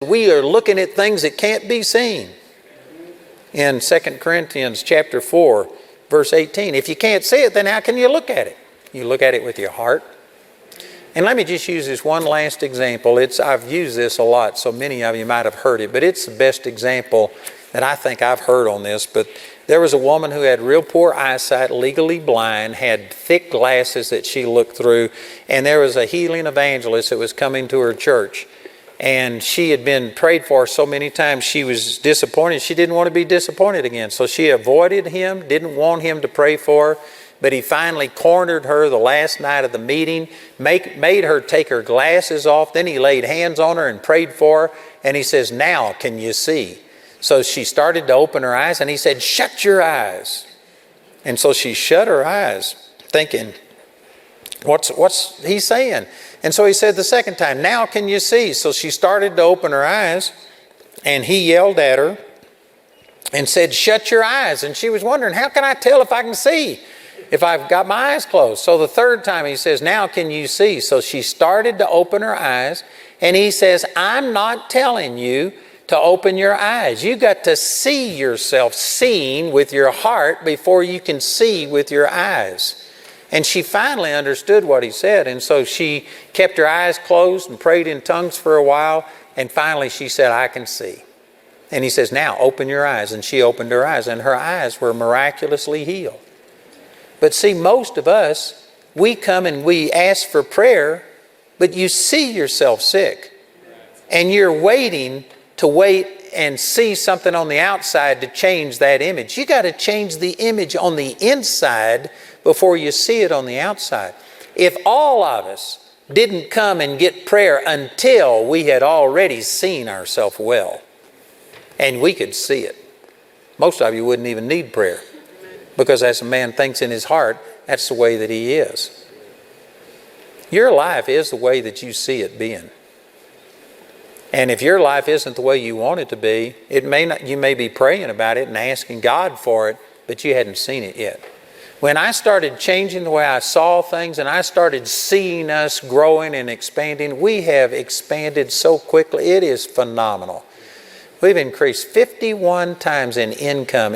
We are looking at things that can't be seen. In 2 Corinthians chapter 4, verse 18, if you can't see it, then how can you look at it? You look at it with your heart. And let me just use this one last example. I've used this a lot, so many of you might have heard it, but it's the best example that I think I've heard on this. But there was a woman who had real poor eyesight, legally blind, had thick glasses that she looked through, and there was a healing evangelist that was coming to her church. And she had been prayed for so many times, she was disappointed. She didn't want to be disappointed again. So she avoided him, didn't want him to pray for her. But he finally cornered her the last night of the meeting, made her take her glasses off. Then he laid hands on her and prayed for her. And he says, now can you see? So she started to open her eyes, and he said, shut your eyes. And so she shut her eyes, thinking, what's he saying? And so he said the second time, now can you see? So she started to open her eyes, and he yelled at her and said, shut your eyes. And she was wondering, how can I tell if I can see if I've got my eyes closed? So the third time he says, now can you see? So she started to open her eyes, and he says, I'm not telling you to open your eyes. You got to see yourself seeing with your heart before you can see with your eyes. And she finally understood what he said, and so she kept her eyes closed and prayed in tongues for a while, and finally she said, I can see. And he says, now open your eyes. And she opened her eyes, and her eyes were miraculously healed. But see, most of us, we come and we ask for prayer, but you see yourself sick, and you're waiting to wait and see something on the outside to change that image. You got to change the image on the inside before you see it on the outside. If all of us didn't come and get prayer until we had already seen ourselves well, and we could see it, most of you wouldn't even need prayer, because as a man thinks in his heart, that's the way that he is. Your life is the way that you see it being. And if your life isn't the way you want it to be, you may be praying about it and asking God for it, but you hadn't seen it yet. When I started changing the way I saw things, and I started seeing us growing and expanding, we have expanded so quickly. It is phenomenal. We've increased 51 times in income